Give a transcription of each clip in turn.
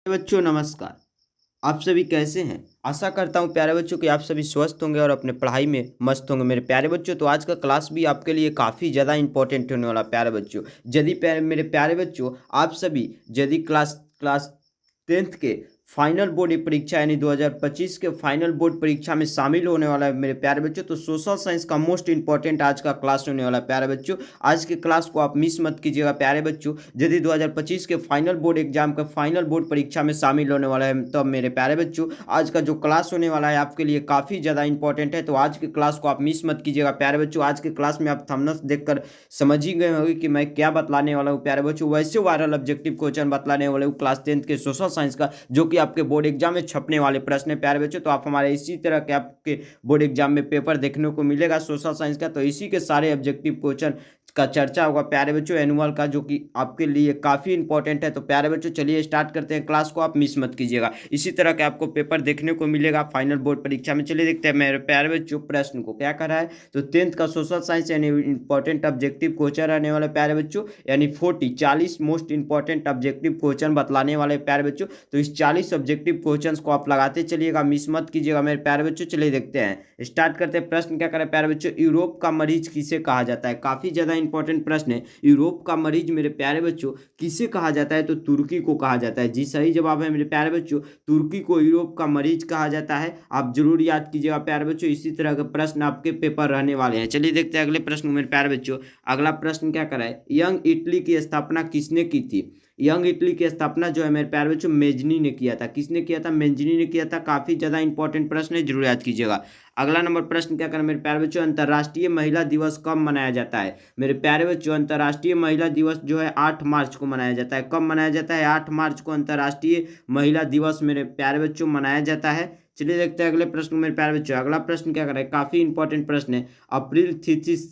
बच्चों नमस्कार। आप सभी कैसे हैं? आशा करता हूं प्यारे बच्चों कि आप सभी स्वस्थ होंगे और अपने पढ़ाई में मस्त होंगे। मेरे प्यारे बच्चों तो आज का क्लास भी आपके लिए काफ़ी ज़्यादा इंपॉर्टेंट होने वाला। प्यारे बच्चों यदि मेरे प्यारे बच्चों आप सभी यदि क्लास क्लास 10th के फाइनल बोर्ड परीक्षा यानी 2025 के फाइनल बोर्ड परीक्षा में शामिल होने वाला है मेरे प्यारे बच्चों, तो सोशल साइंस का मोस्ट इंपॉर्टेंट आज का क्लास होने वाला है। प्यारे बच्चों आज के क्लास को आप मिस मत कीजिएगा। प्यारे बच्चों यदि 2025 के फाइनल बोर्ड एग्जाम का फाइनल बोर्ड परीक्षा में शामिल होने वाला है तो मेरे प्यारे बच्चों आज का जो क्लास होने वाला है आपके लिए काफ़ी ज़्यादा इंपॉर्टेंट है, तो आज के क्लास को आप मिस मत कीजिएगा। प्यारे बच्चों आज के क्लास में आप थंबनेल देखकर समझ ही गए होंगे कि मैं क्या बतलाने वाला हूँ। प्यारे बच्चों वैसे वायरल ऑब्जेक्टिव क्वेश्चन बतलाने वाले हूँ क्लास 10th के सोशल साइंस का, जो कि आपके बोर्ड एग्जाम में छपने वाले प्रश्न है। प्यारे बच्चों तो आप हमारे इसी तरह के आपके बोर्ड एग्जाम में पेपर देखने को मिलेगा सोशल साइंस का, तो इसी के सारे ऑब्जेक्टिव क्वेश्चन का चर्चा होगा प्यारे बच्चों एनुअल का, जो कि आपके लिए काफ़ी इंपॉर्टेंट है। तो प्यारे बच्चों चलिए स्टार्ट करते हैं क्लास को, आप मिस मत कीजिएगा। इसी तरह के आपको पेपर देखने को मिलेगा फाइनल बोर्ड परीक्षा में। चलिए देखते हैं मेरे प्यारे बच्चों प्रश्न को क्या करा है। तो 10th का सोशल साइंस यानी इंपॉर्टेंट ऑब्जेक्टिव क्वेश्चन रहने वाले प्यारे बच्चों, यानी 40 मोस्ट इंपॉर्टेंट ऑब्जेक्टिव क्वेश्चन बतलाने वाले प्यारे बच्चों। तो इस 40 ऑब्जेक्टिव क्वेश्चन को आप लगाते चलिएगा, मिस मत कीजिएगा मेरे प्यारे बच्चों। चलिए देखते हैं स्टार्ट करते हैं। प्रश्न क्या करें प्यारे बच्चों, यूरोप का मरीज किसे कहा जाता है? काफ़ी ज़्यादा इंपॉर्टेंट प्रश्न है। यूरोप का मरीज मेरे प्यारे बच्चों किसे कहा जाता है? तो तुर्की को कहा जाता है। जी सही जवाब है मेरे प्यारे बच्चों, तुर्की को यूरोप का मरीज कहा जाता है। आप जरूर याद कीजिएगा प्यारे बच्चों, इसी तरह के प्रश्न आपके पेपर रहने वाले हैं। चलिए देखते हैं अगले प्रश्न मेरे प्यारे बच्चों। अगला प्रश्न क्या करा है, यंग इटली की स्थापना किसने की थी? यंग इटली की स्थापना जो है मेरे प्यारे बच्चों मेजनी ने किया था। किसने किया था? मेजनी ने किया था। काफ़ी ज़्यादा इंपॉर्टेंट प्रश्न है, जरूर याद कीजिएगा। अगला नंबर प्रश्न क्या करें मेरे प्यारे बच्चों, अंतर्राष्ट्रीय महिला दिवस कब मनाया जाता है? मेरे प्यारे बच्चों अंतर्राष्ट्रीय महिला दिवस जो है 8 मार्च को मनाया जाता है। कब मनाया जाता है? 8 मार्च को अंतर्राष्ट्रीय महिला दिवस मेरे प्यारे बच्चों मनाया जाता है। चलिए देखते हैं अगले प्रश्न मेरे प्यारे बच्चों। अगला प्रश्न क्या करें, काफ़ी इंपॉर्टेंट प्रश्न है, अप्रैल थीसिस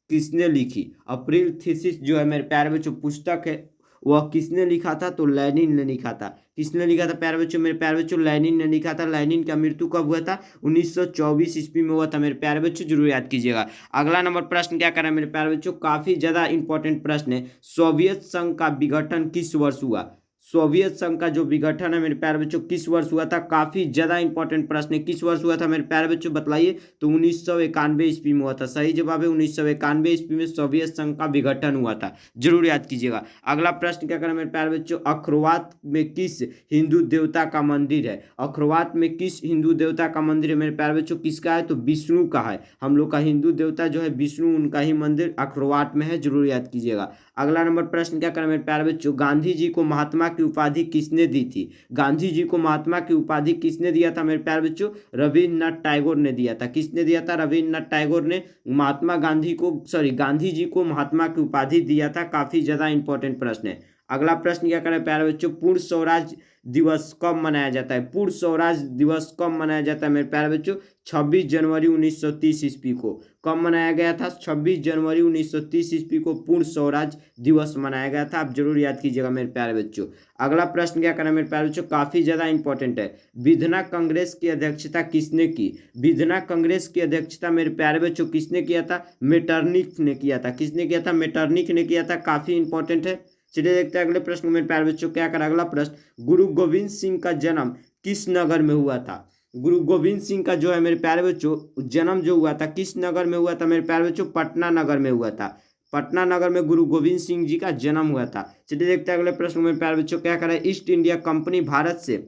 किसने लिखी? अप्रैल थीसिस जो है मेरे प्यारे बच्चों पुस्तक है, वह किसने लिखा था? तो लेनिन ने लिखा था। किसने लिखा था प्यारे बच्चों? मेरे प्यारे बच्चों लेनिन ने लिखा था। लेनिन का मृत्यु कब हुआ था? 1924 ईस्वी में हुआ था मेरे प्यारे बच्चों, जरूर याद कीजिएगा। अगला नंबर प्रश्न क्या कर रहा है मेरे प्यारे बच्चों, काफी ज्यादा इंपॉर्टेंट प्रश्न है, सोवियत संघ का विघटन किस वर्ष हुआ? सोवियत संघ का जो विघटन है मेरे प्यारे बच्चों किस वर्ष हुआ था? काफी ज्यादा इंपॉर्टेंट प्रश्न है, किस वर्ष हुआ था मेरे प्यारे बच्चों बताइए? तो 1991 ईस्वी में हुआ था। सही जवाब है 1991 ईस्वी में सोवियत संघ का विघटन हुआ था, जरूर याद कीजिएगा। अगला प्रश्न क्या करें मेरे प्यारे बच्चों, अखरोवात में किस हिंदू देवता का मंदिर है? अखरोवात में किस हिंदू देवता का मंदिर है मेरे प्यारे बच्चों? किसका है? तो विष्णु का है। हम लोग का हिंदू देवता जो है विष्णु, उनका ही मंदिर अखरोवाट में है, जरूर याद कीजिएगा। अगला नंबर प्रश्न क्या करें मेरे प्यारे बच्चों, गांधी जी को महात्मा की उपाधि किसने दी थी? गांधी जी को महात्मा की उपाधि किसने दिया था मेरे प्यारे बच्चों? रविन्द्रनाथ टैगोर ने दिया था। किसने दिया था? रविन्द्रनाथ टैगोर ने गांधी जी को महात्मा की उपाधि दिया था। काफी ज्यादा इंपॉर्टेंट प्रश्न है। अगला प्रश्न क्या करें प्यारे बच्चों, पूर्ण स्वराज दिवस कब मनाया जाता है? पूर्ण स्वराज दिवस कब मनाया जाता है मेरे प्यारे बच्चों? 26 जनवरी 1930 ईस्वी को। कब मनाया गया था? 26 जनवरी 1930 ईस्वी को पूर्ण स्वराज दिवस मनाया गया था। आप जरूर याद कीजिएगा मेरे प्यारे बच्चों। अगला प्रश्न क्या करें मेरे प्यारे बच्चों, काफी ज्यादा इंपॉर्टेंट है, विधना कांग्रेस की अध्यक्षता किसने की? विधना कांग्रेस की अध्यक्षता मेरे प्यारे बच्चों किसने किया था? मेटरनिख ने किया था। किसने किया था? मेटरनिख ने किया था। काफी इंपॉर्टेंट है। चलिए देखते हैं अगले प्रश्न मेरे प्यारे बच्चों क्या करें। अगला प्रश्न, गुरु गोविंद सिंह का जन्म किस नगर में हुआ था? गुरु गोविंद सिंह का जो है मेरे प्यारे बच्चों जन्म जो हुआ था किस नगर में हुआ था मेरे प्यारे बच्चों? पटना नगर में हुआ था। पटना नगर में गुरु गोविंद सिंह जी का जन्म हुआ था। चलिए देखते हैं अगले प्रश्न मेरे प्यारे बच्चों क्या करें, ईस्ट इंडिया कंपनी भारत से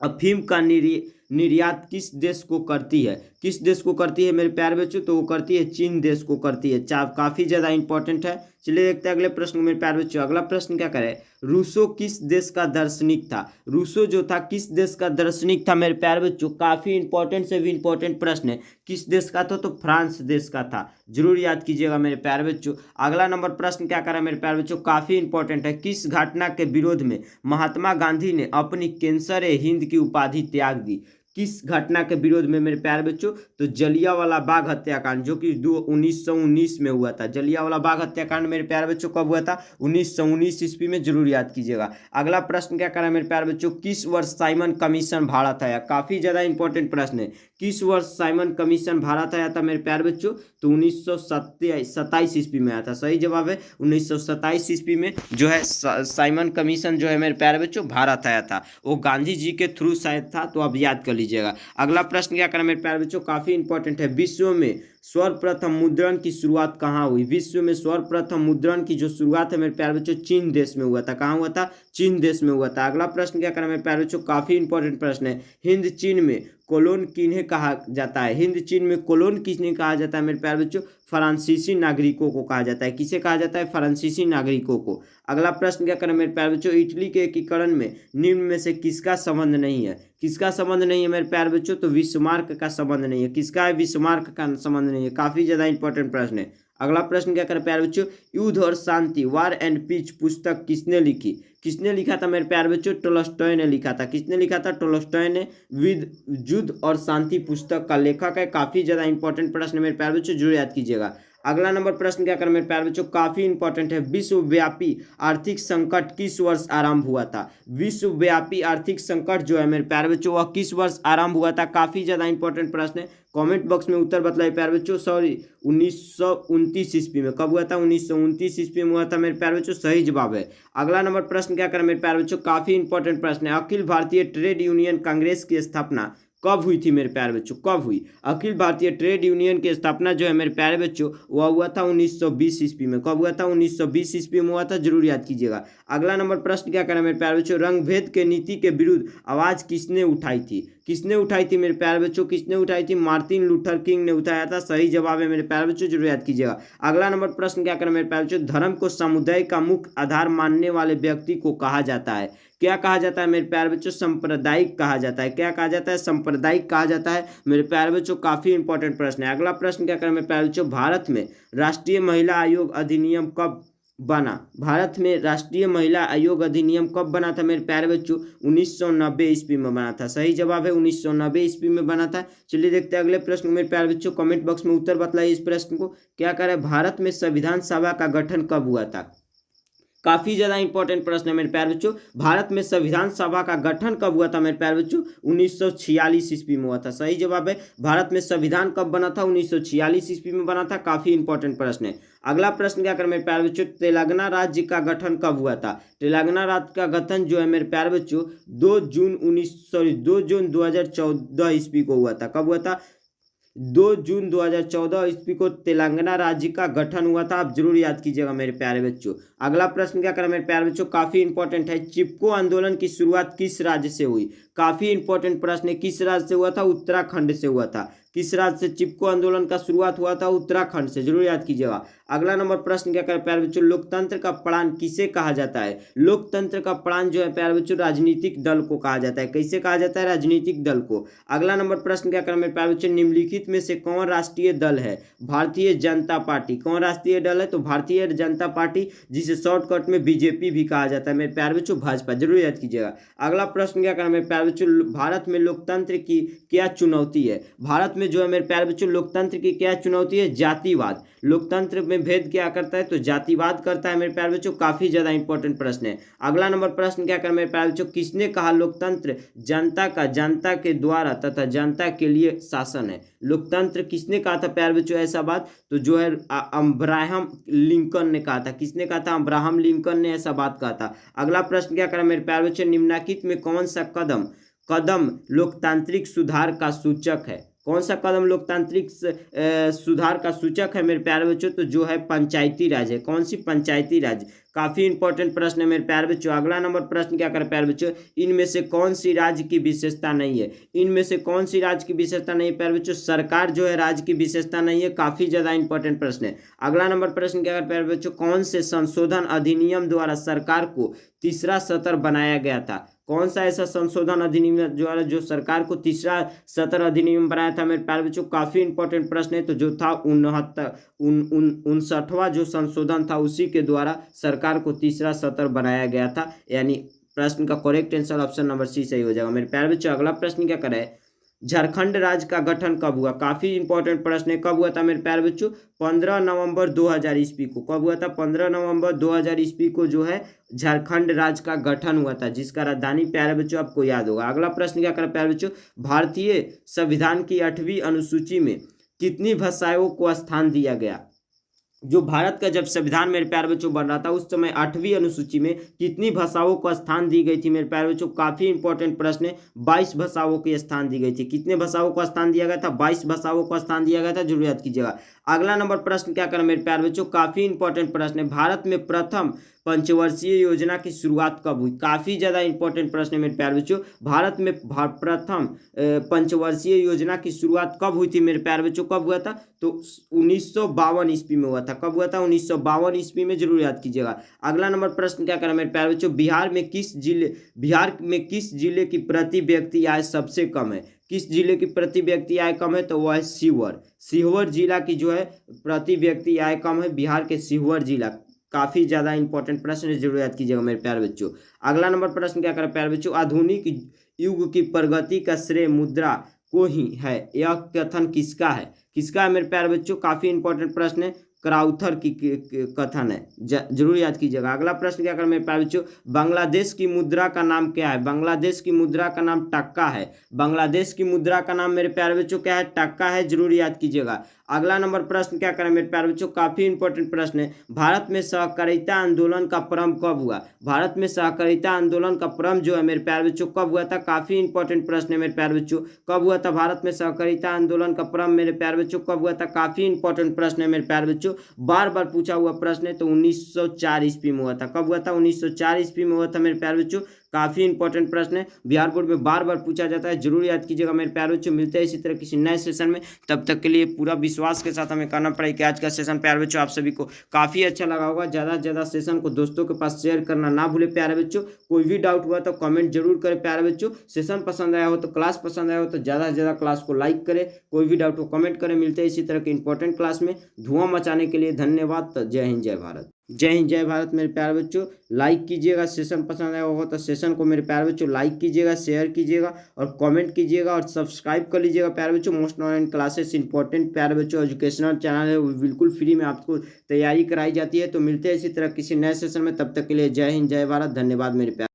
अफीम का निर्यात किस देश को करती है? किस देश को करती है मेरे प्यारे बच्चों? तो वो करती है चीन देश को करती है। काफी ज्यादा इंपॉर्टेंट है। चलिए देखते हैं अगले प्रश्न मेरे प्यारे बच्चों। अगला प्रश्न क्या करें, रूसो किस देश का दार्शनिक था? रूसो जो था किस देश का दार्शनिक था मेरे प्यारे बच्चों? काफी इंपॉर्टेंट से भी इंपॉर्टेंट प्रश्न है, किस देश का था? तो फ्रांस देश का था, जरूर याद कीजिएगा मेरे प्यारे बच्चों। अगला नंबर प्रश्न क्या करें मेरे प्यारे बच्चों, काफी इंपॉर्टेंट है, किस घटना के विरोध में महात्मा गांधी ने अपनी कैंसर ए हिंद की उपाधि त्याग दी? किस घटना के विरोध में मेरे प्यारे बच्चों? तो जलियांवाला बाग हत्याकांड, जो कि 1919 में हुआ था। जलियांवाला बाग हत्याकांड मेरे प्यारे बच्चों कब हुआ था? 1919 ईस्वी में, जरूर याद कीजिएगा। अगला प्रश्न क्या करा मेरे प्यारे बच्चों? किस वर्ष साइमन कमीशन भारत आया? काफी ज्यादा इंपॉर्टेंट प्रश्न है। किस वर्ष साइमन कमीशन भारत आया था मेरे प्यारे बच्चों? तो 1927 ईस्वी में आया था। सही जवाब है 1927 ईस्वी में जो है साइमन कमीशन जो है मेरे प्यारे बच्चों भारत आया था। वो गांधी जी के थ्रू शायद था, तो आप याद कर लीजिएगा। अगला प्रश्न क्या करें मेरे प्यारे बच्चों? काफी इंपॉर्टेंट है। विश्व में सर्वप्रथम मुद्रण की शुरुआत कहाँ हुई? विश्व में सर्वप्रथम मुद्रण की जो शुरुआत है मेरे प्यारे बच्चों, चीन देश में हुआ था। कहाँ हुआ था? चीन देश में हुआ था। अगला प्रश्न क्या करें मेरे प्यारे बच्चों? काफी इंपॉर्टेंट प्रश्न है। हिंद चीन में कोलोन किन्हें कहा जाता है? हिंद चीन में कोलोन किसने कहा जाता है मेरे प्यारे बच्चों? फ्रांसीसी नागरिकों को कहा जाता है। किसे कहा जाता है? फ्रांसीसी नागरिकों को। अगला प्रश्न क्या करें मेरे प्यारे बच्चों? इटली के एकीकरण में निम्न में से किसका संबंध नहीं है? किसका संबंध नहीं है मेरे प्यारे बच्चों? तो बिस्मार्क का संबंध नहीं है। किसका है? बिस्मार्क का संबंध नहीं है। काफी ज्यादा इंपॉर्टेंट प्रश्न है। अगला प्रश्न क्या करें प्यारे बच्चों? युद्ध और शांति, वार एंड पीस पुस्तक किसने लिखी? किसने लिखा था मेरे प्यारे बच्चों? टोल्स्टॉय ने लिखा था। किसने लिखा था? टोल्स्टॉय ने युद्ध और शांति पुस्तक का लेखक है। काफी ज्यादा इंपॉर्टेंट प्रश्न है मेरे प्यारे बच्चों, जरूर याद कीजिएगा। अगला नंबर प्रश्न क्या करें मेरे प्यारे बच्चों? काफी इंपॉर्टेंट है। विश्वव्यापी आर्थिक संकट किस वर्ष आरंभ हुआ था? विश्वव्यापी आर्थिक संकट जो है मेरे प्यारे बच्चों, वह किस वर्ष आरंभ हुआ था? काफी ज्यादा इंपॉर्टेंट प्रश्न है। कमेंट बॉक्स में उत्तर बतलाइए प्यारे बच्चों। सॉरी, 1929 ईस्वी में। कब हुआ था? 1929 ईस्वी में हुआ था मेरे प्यारे बच्चों। सही जवाब है। अगला नंबर प्रश्न क्या करें मेरे प्यारे बच्चों? काफी इंपॉर्टेंट प्रश्न है। अखिल भारतीय ट्रेड यूनियन कांग्रेस की स्थापना कब हुई थी मेरे प्यारे बच्चों? कब हुई? अखिल भारतीय ट्रेड यूनियन की स्थापना जो है मेरे प्यारे बच्चों, वह हुआ था 1920 ईस्वी में। कब हुआ था? 1920 ईस्वी में हुआ था, जरूर याद कीजिएगा। अगला नंबर प्रश्न क्या करें मेरे प्यारे बच्चों? रंग भेद के नीति के विरुद्ध आवाज किसने उठाई थी? किसने उठाई थी मेरे प्यारे बच्चों? किसने उठाई थी? मार्टिन लूथर किंग ने उठाया था। सही जवाब है मेरे प्यारे बच्चों, जरूर याद कीजिएगा। अगला नंबर प्रश्न क्या करें मेरे प्यारे बच्चों? धर्म को समुदाय का मुख्य आधार मानने वाले व्यक्ति को कहा जाता है। क्या कहा जाता है मेरे प्यारे बच्चों? सांप्रदायिक कहा जाता है। क्या कहा जाता है? सांप्रदायिक कहा जाता है मेरे प्यारे बच्चों। काफी इंपॉर्टेंट प्रश्न है। अगला प्रश्न क्या करें मेरे प्यारे बच्चों? भारत में राष्ट्रीय महिला आयोग अधिनियम कब बना? भारत में राष्ट्रीय महिला आयोग अधिनियम कब बना था मेरे प्यारे बच्चों? 1990 ईस्वी में बना था। सही जवाब है 1990 ईस्वी में बना था। चलिए देखते हैं अगले प्रश्न मेरे प्यारे बच्चों। कमेंट बॉक्स में उत्तर बतलाइए इस प्रश्न को। क्या करें? भारत में संविधान सभा का गठन कब हुआ था? काफी ज्यादा इंपॉर्टेंट प्रश्न है मेरे प्यारे बच्चों। भारत में संविधान सभा का गठन कब हुआ था मेरे प्यारे बच्चों? 1946 ईस्वी में हुआ था। सही जवाब है। भारत में संविधान कब बना था? 1946 ईस्वी में बना था। काफी इंपॉर्टेंट प्रश्न है। अगला प्रश्न क्या करें मेरे प्यारे बच्चों? तेलंगाना राज्य का गठन कब हुआ था? तेलंगाना राज्य का गठन जो है मेरे प्यारे बच्चों 2 जून 2014 ईस्वी को हुआ था। कब हुआ था? 2 जून 2014 ईस्वी को तेलंगाना राज्य का गठन हुआ था। आप जरूर याद कीजिएगा मेरे प्यारे बच्चों। अगला प्रश्न क्या करें मेरे प्यारे बच्चों? काफी इंपॉर्टेंट है। चिपको आंदोलन की शुरुआत किस राज्य से हुई? काफी इंपॉर्टेंट प्रश्न है। किस राज्य से हुआ था? उत्तराखंड से हुआ था। किस राज्य से चिपको आंदोलन का शुरुआत हुआ था? उत्तराखंड से, जरूर याद कीजिएगा। अगला नंबर प्रश्न क्या करें प्यारे बच्चों? लोकतंत्र का प्राण किसे कहा जाता है? लोकतंत्र का प्राण जो है प्यारे बच्चों, राजनीतिक दल को कहा जाता है। कैसे कहा जाता है? राजनीतिक दल को। अगला नंबर प्रश्न क्या करें मेरे प्यारे बच्चों? निम्नलिखित में से कौन राष्ट्रीय दल है? भारतीय जनता पार्टी। कौन राष्ट्रीय दल है? तो भारतीय जनता पार्टी, जिसे शॉर्टकट में बीजेपी भी कहा जाता है मेरे प्यारे बच्चों, भाजपा, जरूर याद कीजिएगा। अगला प्रश्न क्या करें मेरे प्यारे बच्चों? भारत में लोकतंत्र की क्या चुनौती है? भारत में जो है मेरे प्यारे बच्चों लोकतंत्र की क्या चुनौती है? जातिवाद। लोकतंत्र में भेद क्या करता है? तो जातिवाद करता है मेरे प्यारे बच्चों। काफी ज्यादा इंपॉर्टेंट प्रश्न है। अगला नंबर प्रश्न क्या करें मेरे प्यारे बच्चों? किसने कहा लोकतंत्र जनता का, जनता के द्वारा तथा जनता के लिए शासन है? लोकतंत्र किसने कहा था प्यारे बच्चों ऐसा बात? तो जो है अब्राहम लिंकन ने कहा था। किसने कहा था? अब्राहम लिंकन ने ऐसा बात कहा था। अगला प्रश्न क्या करें मेरे प्यारे बच्चों? निम्नलिखित में कौन सा कदम लोकतांत्रिक सुधार का सूचक है? कौन सा कदम लोकतांत्रिक सुधार का सूचक है मेरे प्यारे बच्चों? तो जो है पंचायती राज है। कौन सी? पंचायती राज। काफी इंपॉर्टेंट प्रश्न है मेरे प्यारे बच्चों। अगला नंबर प्रश्न क्या करें प्यारे बच्चों? इनमें से कौन सी राज्य की विशेषता नहीं है? इनमें से कौन सी राज्य की विशेषता नहीं है प्यारे बच्चों? सरकार जो है राज्य की विशेषता नहीं है। काफी ज्यादा इंपॉर्टेंट प्रश्न है। अगला नंबर प्रश्न क्या करें प्यारे बच्चों? कौन से संशोधन अधिनियम द्वारा सरकार को तीसरा सत्र बनाया गया था? कौन सा ऐसा संशोधन अधिनियम जो सरकार को तीसरा सत्र अधिनियम बनाया था मेरे प्यारे बच्चों? काफी इंपॉर्टेंट प्रश्न है। तो जो था 59वां जो संशोधन था, उसी के द्वारा सरकार को तीसरा सत्र बनाया गया था। यानी प्रश्न का correct answer option number C सही हो जाएगा मेरे प्यारे बच्चों। अगला प्रश्न क्या करे? झारखंड राज्य का गठन कब हुआ? काफी इंपॉर्टेंट प्रश्न है। कब हुआ था मेरे प्यारे बच्चों? 15 नवंबर 2000 ईस्वी को। कब हुआ था? 15 नवंबर 2000 ईस्वी को जो है झारखंड राज्य का गठन हुआ था, जिसका राजधानी प्यारे बच्चों आपको याद होगा। अगला प्रश्न क्या करें प्यारे बच्चों? भारतीय संविधान की 8वीं अनुसूची में कितनी भाषाओं को स्थान दिया गया? जो भारत का जब संविधान मेरे प्यारे बच्चों बन रहा था, उस समय 8वीं अनुसूची में कितनी भाषाओं को स्थान दी गई थी मेरे प्यारे बच्चों? काफी इंपॉर्टेंट प्रश्न है। 22 भाषाओं की स्थान दी गई थी। कितने भाषाओं को स्थान दिया गया था? 22 भाषाओं को स्थान दिया गया था। जरूर याद कीजिएगा। अगला नंबर प्रश्न क्या करें मेरे प्यारे बच्चों? काफी इंपॉर्टेंट प्रश्न है। भारत में प्रथम पंचवर्षीय योजना की शुरुआत कब हुई? काफी ज्यादा इंपॉर्टेंट प्रश्न है मेरे प्यारे बच्चों। भारत में प्रथम पंचवर्षीय योजना की शुरुआत कब हुई थी मेरे प्यारे बच्चों? कब हुआ था? तो 1952 ईस्वी में हुआ था। कब हुआ था? 1952 ईस्वी में। जरूर याद कीजिएगा। अगला नंबर प्रश्न क्या करें मेरे प्यारे बच्चों? बिहार में किस जिले की प्रति व्यक्ति आय सबसे कम है? किस जिले की प्रति व्यक्ति आय कम है? तो वह है शिवहर जिला की जो है प्रति व्यक्ति आय कम है, बिहार के शिवहर जिला। काफी ज्यादा इंपॉर्टेंट प्रश्न है। जरूर याद कीजिएगा मेरे प्यारे बच्चों। अगला नंबर प्रश्न क्या करें प्यारे बच्चों? आधुनिक युग की प्रगति का श्रेय मुद्रा को ही है, यह कथन किसका है? किसका है मेरे प्यारे बच्चों? काफी इंपॉर्टेंट प्रश्न है। क्राउथर की कथन है। जरूर याद कीजिएगा। अगला प्रश्न क्या करें मेरे प्यारे बच्चों? बांग्लादेश की मुद्रा का नाम क्या है? बांग्लादेश की मुद्रा का नाम टक्का है। बांग्लादेश की मुद्रा का नाम मेरे प्यारे बच्चों क्या है? टक्का है। जरूर याद कीजिएगा। अगला नंबर प्रश्न क्या करें मेरे प्यारे बच्चों? काफी इंपॉर्टेंट प्रश्न है। भारत में सहकारिता आंदोलन का प्रारंभ कब हुआ? भारत में सहकारिता आंदोलन का प्रारंभ जो है मेरे प्यारे बच्चों कब हुआ था? काफी इंपॉर्टेंट प्रश्न है मेरे प्यारे बच्चों। कब हुआ था भारत में सहकारिता आंदोलन का प्रारंभ मेरे प्यारे बच्चों? कब हुआ था? काफी इंपॉर्टेंट प्रश्न है मेरे प्यारे बच्चों। बार बार पूछा हुआ प्रश्न है। तो 1904 ईस्वी में हुआ था। कब हुआ था? 1904 ईस्वी में हुआ था मेरे प्यारे बच्चों। काफी इंपॉर्टेंट प्रश्न है। बिहार बोर्ड में बार बार पूछा जाता है। जरूर याद कीजिएगा मेरे प्यारे बच्चों। मिलते हैं इसी तरह किसी नए सेशन में। तब तक के लिए पूरा विश्वास के साथ हमें करना पड़ेगा कि आज का सेशन प्यारे बच्चों आप सभी को काफी अच्छा लगा होगा। ज्यादा से ज्यादा सेशन को दोस्तों के पास शेयर करना ना भूले प्यारे बच्चों। कोई भी डाउट हुआ तो कमेंट जरूर करें प्यारे बच्चों। सेशन पसंद आया हो तो, क्लास पसंद आया हो तो ज्यादा से ज्यादा क्लास को लाइक करें। कोई भी डाउट हो कमेंट करें। मिलते हैं इसी तरह के इंपॉर्टेंट क्लास में। धुआं मचाने के लिए धन्यवाद। जय हिंद जय भारत। जय हिंद जय भारत मेरे प्यारे बच्चों। लाइक कीजिएगा। सेशन पसंद आया होगा तो सेशन को मेरे प्यारे बच्चों लाइक कीजिएगा, शेयर कीजिएगा और कमेंट कीजिएगा और सब्सक्राइब कर लीजिएगा प्यारे बच्चों। मोस्ट ऑनलाइन क्लासेस इंपॉर्टेंट प्यारे बच्चों एजुकेशनल चैनल है, वो बिल्कुल फ्री में आपको तैयारी कराई जाती है। तो मिलते हैं इसी तरह किसी नए सेशन में। तब तक के लिए जय हिंद जय भारत। धन्यवाद मेरे प्यारे।